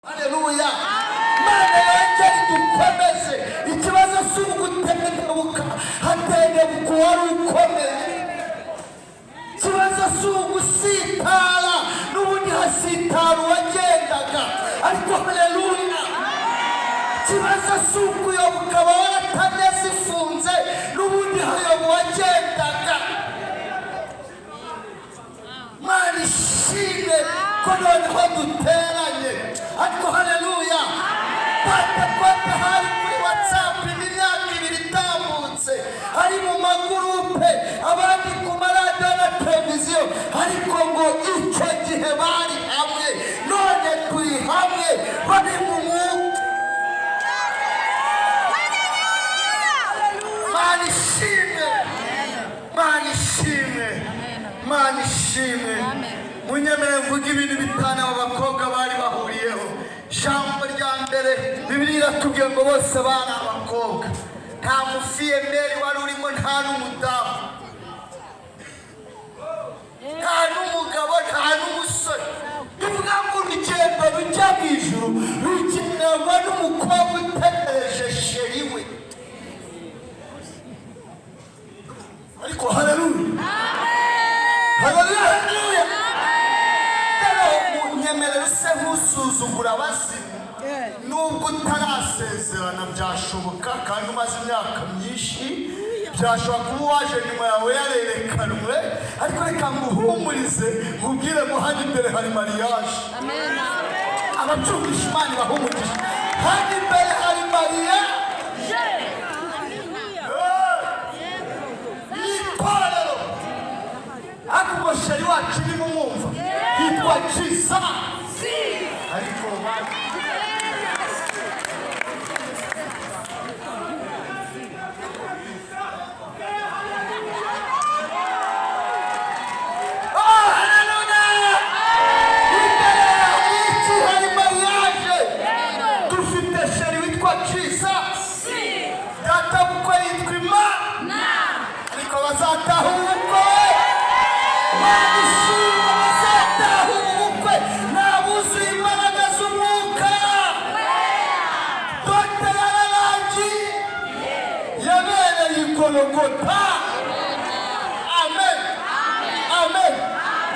Haleluya. Mana yanjye dukomeze. Ikibazo si ugutegebuka hategebuka wari ukomeye. Ikibazo si ugusitara n'ubundi hasitara uwagendaga, ariko haleluya. Ikibazo si ukuyoboka ukaba waratamye zifunze n'ubundi hayoba uwagendaga. Mana ishimwe ko noneho duteranye, ariko haleluya. Pata hari kuri WhatsApp imyaka 2 itambutse, ari mu magurupe, abandi ku maradiyo na televiziyo, ariko ngo icyo gihe bari hamwe, none turi hamwe, bari mu mwuka. Mana ishimwe, Mana ishimwe, Mana ishimwe. Munyemere mvuga ibintu bitanu abakobwa bari bahuriyeho. Jambo rya mbere Bibiliya iratubwiye ngo bose bari abakobwa, nta mufiyemeri wari urimo, nta n'umudamu, nta n'umugabo, nta n'umusore. Bivuga ngo urugendo rujya mu ijuru rukenerwa n'umukobwa utegereje sheri we. Ariko haleluya, haleluya, haleluya. Munyemerere use nk'usuzugura abazimu, nubwo utarasezerana byashoboka, kandi umaze imyaka myinshi, byashobora kuba waje nyuma yawe yarerekanwe, ariko reka nguhumurize nkubwire ngo hano imbere hari mariage. Abacungisha Imana bahumugisha, hano imbere hari mariage. Itorero ariko sheri wacu ni mumwumva yitwa Jesus. Ariko amen, amen.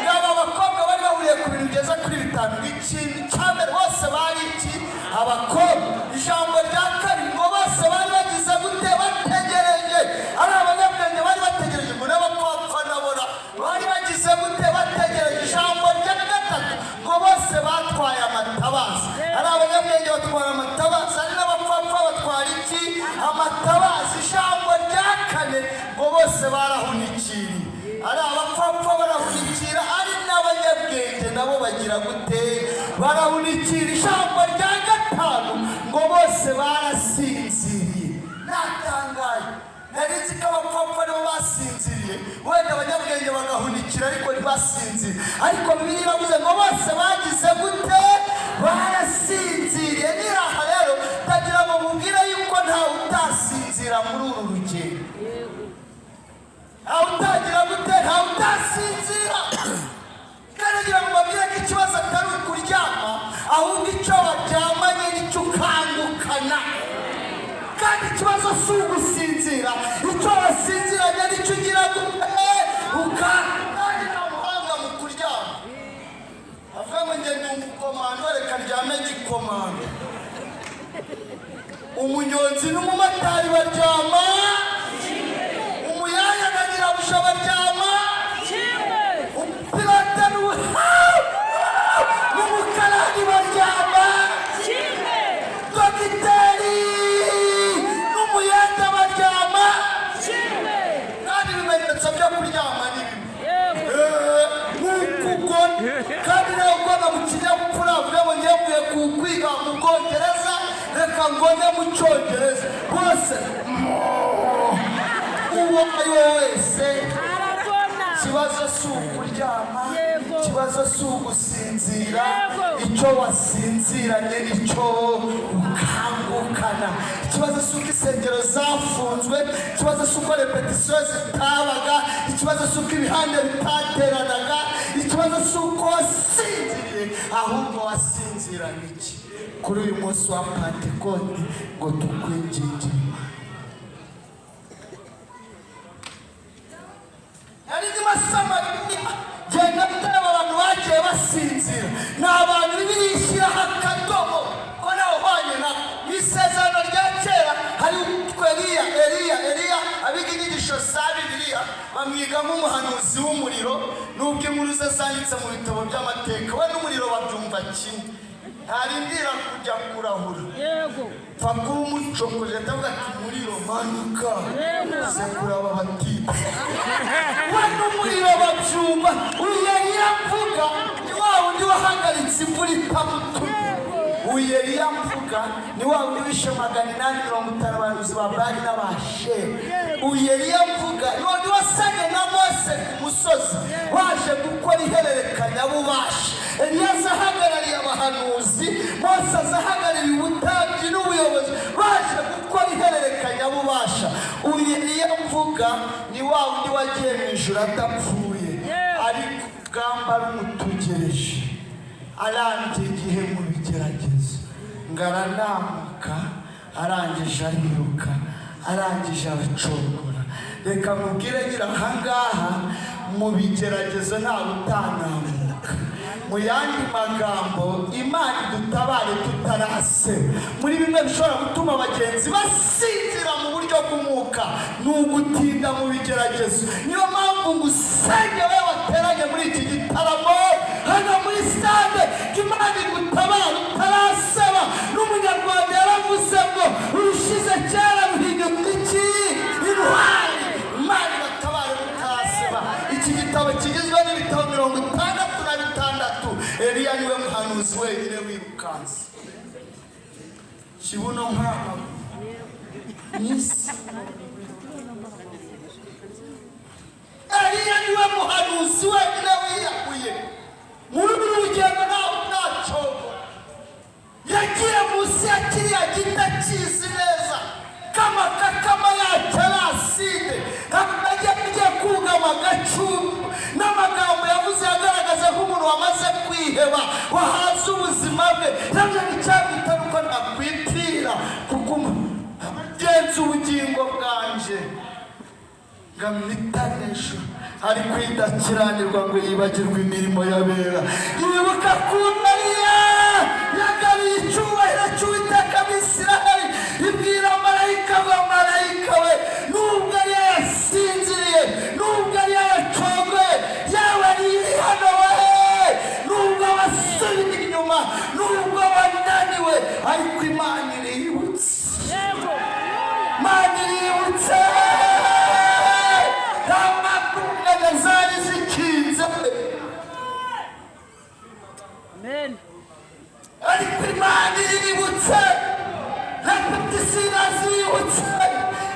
Ngaba abakobwa bari bahuriye ku bintu bigeza kuri 5. Ikintu cyambere bose bari iki? Abakobwa. Ijambo rya kabiri ngo bose bari bagize gute? Bategereje. Ari abanyabwenge bari bategereje, ngo n'abapfapfa nabona bari bagize gute? Bategereje. Ijambo rya gatatu ngo bose batwaye amatabaza. Ari abanyabwenge batwara amatabaza, ari n'abapfapfa batwara iki? Amatabaza. Ijambo rya kane ngo bose barahunikiye. Ari abapfapfa barahunikira, ari n'abanyabwenge nabo bagira gute? Barahunikira. Ijambo rya gatanu ngo bose barasinziriye. Natangaye, nari nzi ko abapfapfa nibo basinziriye, wenda abanyabwenge bagahunikira ariko ntibasinzire, ariko Bibiliya iravuze ngo bose bagize gute? Barasinziriye. Niraha rero ndagira ngo mubwire yuko ntawe utasinzira muri uru rugendo. Ntawe utagira gute? Ntawe utasinzira. Kandi ngira ngo mbabwire ko ikibazo atari ukuryama, ahubwo icyo waryamanye nicyo ukangukana. Kandi ikibazo si ugusinzira, icyo wasinziranye nicyo ugira gute? Kandi nta muhanga mu kuryama. Avuga ngo njye ni umukomando, reka ryame gikomando. Umunyonzi n'umumotari baryama, umuyaya na nyirabuja baryama, umupilote n'umukarani baryama, dogiteri n'umuyenda baryama. Kandi ibimenyetso byo kuryama ni bimwe. Kandi nawe ugomba mu kinyabupfura avuga ngo ngiye mvuye kwiga mu Bwongereza, reka ngone mu Cyongereza. Bose uwo ari we wese, ikibazo si ukuryama, ikibazo si ugusinzira, icyo wasinziranye nicyo ukangukana. Ikibazo si uko insengero zafunzwe, ikibazo si uko repetisiyo zitabaga, ikibazo si uko ibihande bitateranaga, ikibazo si uko wasinziriye, ahubwo wasinziranye iki? kuri uyu munsi wa Pentekote ngo tukwinginge. Yari masama genda ndeba abantu bagiye basinzira, ni abantu birishyiraho akadomo ko nawe uhwanye na isezerano rya kera. Hari Eliya abiga inyigisho za Bibiliya bamwiga nk'umuhanuzi w'umuriro, nubwo inkuru ze zanditse mu bitabo by'amateka. We n'umuriro babyumva kimwe, ntarindira kujya kurahura, pfa kuba umucokoje atavuga ati umuriro manuka se kuraba batipa. We n'umuriro babyumva. Eliya mvuga ni wa wundi wahagaritse imvura itamutumye. Eliya mvuga ni wa wundi wishe 850 abahanuzi ba Bali n'Abasheri. Eliya mvuga ni wa wundi wasanye na Mose ku musozi waje gukora ihererekanya bubasha. Eliya azahagarariye abahanuzi, Mose azahagarariye ubutambyi n'ubuyobozi, baje gukora ihererekanya bubasha. Eliya mvuga ni wa wundi wagiye mu ijuru adapfuye, ariko urugamba rumutegereje, arangije igihe mu bigeragezo, ngaranamuka arangije ariruka, arangije aracogora. Reka mubwire nyira ahangaha mu bigeragezo ntawe utanamuka. Mu yandi magambo, Imana idutabare tutarase. Muri bimwe bishobora gutuma abagenzi basinzira mu buryo bw'umwuka ni ugutinda mu bigeragezo. Niyo mpamvu ngusenge we wateranye muri iki gitaramo hano muri stade, Imana igutabare utaraseba. N'umunyarwanda yaravuze ngo urushize kera ruhinyuka iki intwari. Imana ibatabare utaraseba. Iki gitabo kigizwe n'ibitabo 66. Eliya niwe muhanuzi wenyine wirukanse kibuno nk'ama n'isi. Eliya niwe muhanuzi wenyine wiyakuye muri uru rugendo ntacyo. Yagiye munsi ya kiriya giti akizi neza kamakakama yacyo araside, agiye kugama agacumbu. N'amagambo yavuze yagaragaza nk'umuntu wamaze kwiheba, wahaze ubuzima bwe. Nabyo nticyabita nuko nakwipfira kuko agenza ubugingo bwanje ngamwitanisha, ari kwidakiranirwa ngo yibagirwe imirimo y'abera. Yibuka ku Mariya yagabiye icyubahiro cy'Uwiteka Abisiraheli, ibwira marayika ngo marayika we, nubwo yari yasinziriye, nubwo yari yacogoye, yewe yiri hano we, nubwo wasubiye inyuma, nubwo wananiwe, ariko Imana iributse. Imana iributse. Zari zikinze, amen. Ariko Imana iributse, repetisiyo zibutse,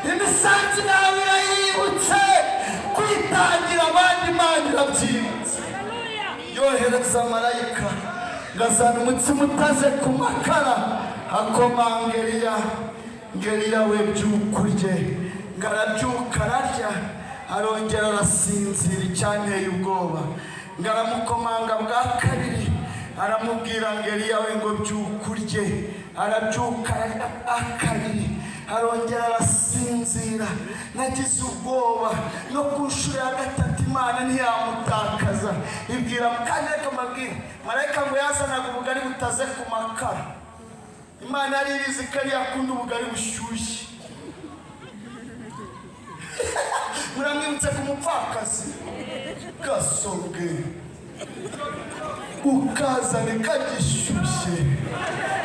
imisanzu yawe irayibutse, kwitangira abandi Imana irabyibutse. Yohereza marayika ngazana umutsima utaze ku makara, akomanga Eliya, Eliya we byuka urye. Ngarabyuka ararya, arongera arasinzira icyanteye ubwoba. Ngaramukomanga bwa kabiri, aramubwira ngo Eliya we ngo byuka urye. Arabyuka ararya bwa kabiri, arongera arasinzira. Nagize ubwoba no ku nshuro ya gatatu Imana ntiyamutakaza. Ibwira kandi reka mbabwire, marayika ngo yazanaga ubugari butaze ku makara. Imana yari ibizi ko yakunda ubugari bushyushye. Muramwibutse ku mupfakazi Gasonge, ukazane kagishyushye,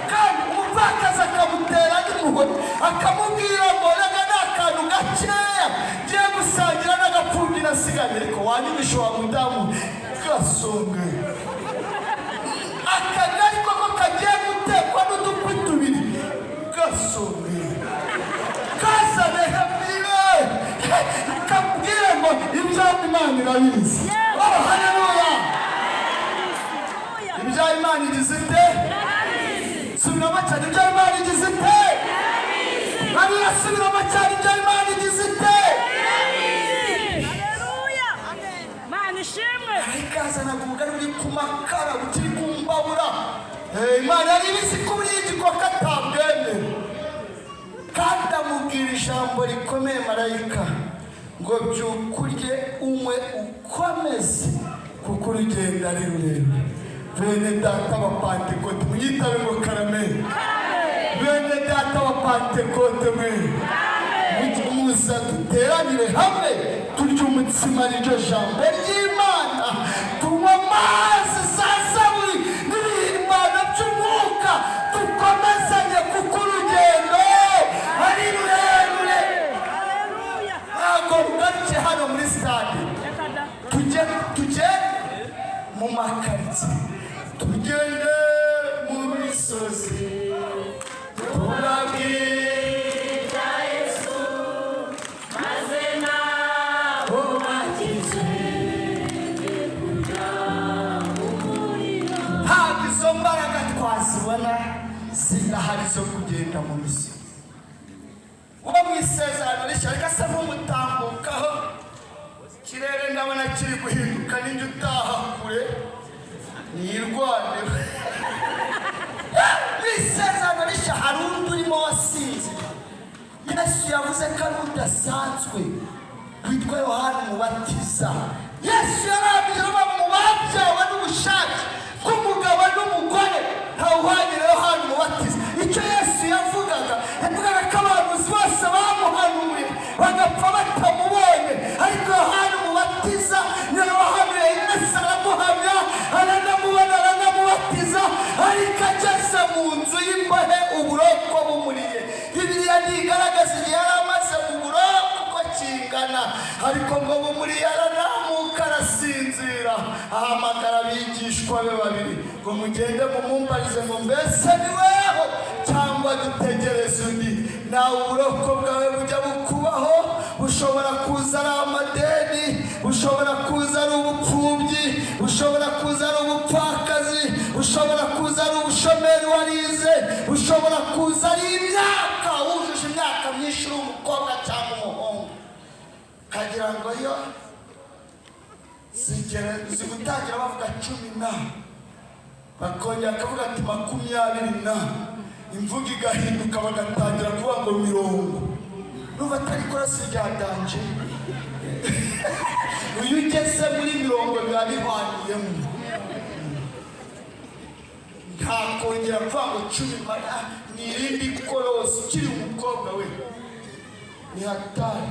kandi umupfakazi akamutera n'impuhwe, akamubwira ngo rega ni akantu gakeya ngiye gusangira n'agapfundi nasigaye, ariko wanyumisha wa mudamu Gasonge. Akagari koko kagiye gutekwa n'udukwi tubiri Gasonge, kazane hamire kabwire ngo ibyo Imana irabizi. Oh haleluya. Ibyo Imana igize ite? Subiramo cyane ibyo Imana igize ite? Haleluya. Subiramo cyane ibyo Imana igize ite? Haleluya. Imana ishimwe. Ikazana ubugari buri ku makara bukiri ku mbabura. Imana yari ibizi kubiri ijambo rikomeye marayika ngo byukurye umwe ukomeze kuko urugendo ari rurerure. Bene data wa Pantekote mwitabe ngo karame. Bene data wa Pantekote mwe muza duteranire hamwe turya umutsima n'iryo jambo ry'Imana, tunywa amazi sasa buri n'ibihimano by'umwuka, dukomezanye kuko urugendo ari rurerure. Ntabwo rugaruke hano muri stade, tujye mu makaritsiye, tugende mu misozi turabwira Yesu maze nabo bakize kujya mu muriro. Ntabwo izo mbaraga twazibona zirahari zo kugenda mu misozi. Uba mu isezerano rishya reka se nk'umutambukaho, ikirere ndabona kiri guhinduka n'injye utaha kure nirwaneho. Mu isezerano rishya hari undi urimo wasinze. Yesu yavuze ko ari udasanzwe witwa Yohana Umubatiza. Yesu yarabwiye ngo mu babyawe n'ubushake bw'umugabo n'umugore ntawuhwanyira Yohana Umubatiza. Icyo Yesu yavugaga ko abahanuzi bose bamuhanuye bagapfa batamubonye, ariko Yohana Umubatiza niwe wahanuye Yesu aramuhamya, aranamubona, aranamubatiza, ariko ageze mu nzu y'imbohe uburoko bumuriye. Bibiliya ntigaragaza igihe yari amaze mu buroko uko kingana, ariko ngo bumuriye aranamuka arasinzira. Ahamagara abigishwa be babiri ngo mugende mumumbarize ngo mbese ni weho cyangwa dutegereze undi. Nawe uburoko bwawe bujya bukubaho, bushobora kuza ari amadeni, bushobora kuza ari ubupfubyi, bushobora kuza ari ubupfakazi, bushobora kuza ari ubushomeri warize, bushobora kuza ari imyaka wujuje imyaka myinshi uri umukobwa cyangwa umuhungu, kagira ngo yo zigutangira bavuga 10 na bakongera akavuga ati 20 na, imvuga igahinduka bagatangira kuvuga ngo 50. Nuba atari korasi ryadanje uyu ugeze muri 50 biba bihwaniyemo, ntakongera kuvuga ngo 10 ni irindi korosi. Ukiri umukobwa we ni hatari.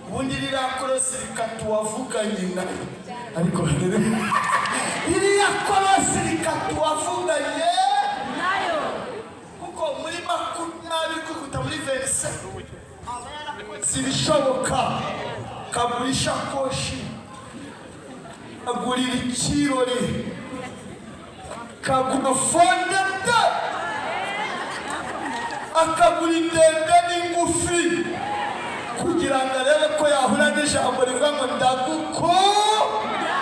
Ubundi ririya korosi rikatuwavuganye nayo, ariko iriya korosi rikatuwavuganye nayo, kuko muri 20 kukuta muri verse zibishoboka. Kagura ishakoshi, kagurira ikirori, kagura fondete, akagura indende n'ingufi, kugira ngo arebe ko yahura n'ijambo rivuga ngo ndagukunda.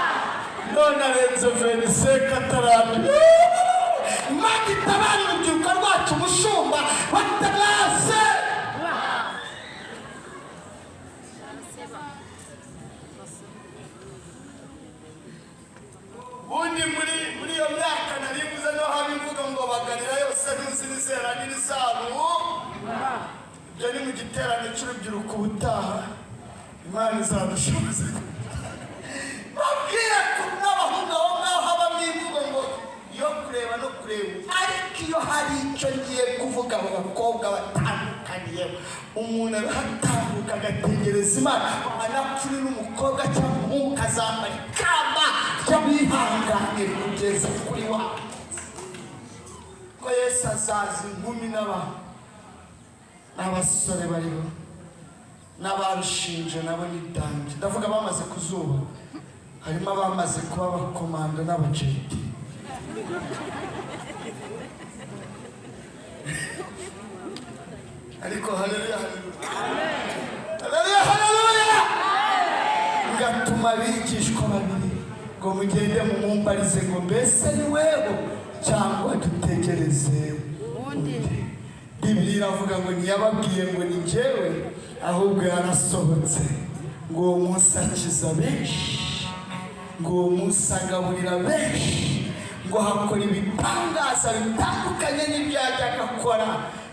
None arenze verse katarandi. Imana itabara urubyiruko rwacu umushumba batabase. Ubundi muri iyo myaka naribuze no haba imvuga ngo baganira yose n'izera n'izabo. Ibyo ni mu giterane cy'urubyiruko ubutaha Imana izadushoboza. Babwira ko n'abahungu aho ngaho habamo imvugo ngo yo kureba no kureba, ariko iyo hari icyo ngiye kuvuga mu bakobwa batandukaniye, umuntu arahatambuka agategereza Imana. Anapfuri n'umukobwa cyangwa umuhungu kazambara ikamba ry'abihanganye kugeza kuri wa ko Yesu azaza inkumi n'abasore bariho n'abarushinje nabo n'idange. Ndavuga bamaze kuzuba, harimo abamaze kuba abakomando n'abajeti. Ariko haleluya, haleluya, haleluya. Ngatuma abigishwa babiri ngo mugende mumumbarize ngo mbese ni weho cyangwa dutegereze undi. Bibiliya iravuga ngo ntiyababwiye ngo ni njyewe, ahubwo yarasohotse ngo uwo munsi akiza benshi, ngo uwo munsi agaburira benshi, ngo hakora ibitangaza bitandukanye n'ibyo yajyaga akora.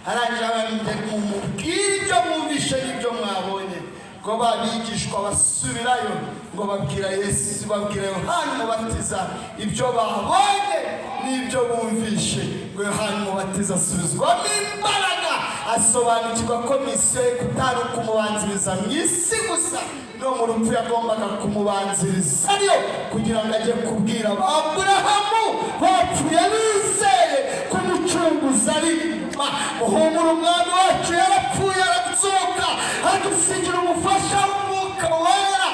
Arangije abandi mumubwire ibyo ibyo mwumvishe n'ibyo mwabonye. Ngo babigishwa basubirayo ngo babwira Yesu, babwira Yohana Umubatiza ibyo babonye n'ibyo bumvishe. Ngo Yohana Umubatiza asubizwamo imbaraga, asobanukirwa ko misiyo ye kutari ukumubanziriza mu isi gusa, no mu rupfu yagombaga kumubanziriza ariyo, kugira ngo ajye kubwira Aburahamu bapfuye bizeye ko umucunguzi ari inyuma. Muhumura, umwami wacu yarapfuye arazuka, adusigira umufasha w'Umwuka Wera,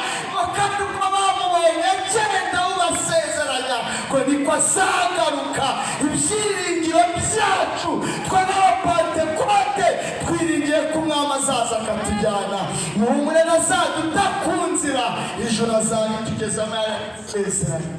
kandi uko bamubonye agenda ubasezeranya ko niko azagaruka. Ibyiringiro byacu twe n'Abapantekote twiringiye ko umwami azaza akatujyana. Muhumure, nazaduta ku nzira, ijoro azabitugezamo yarasezeranye.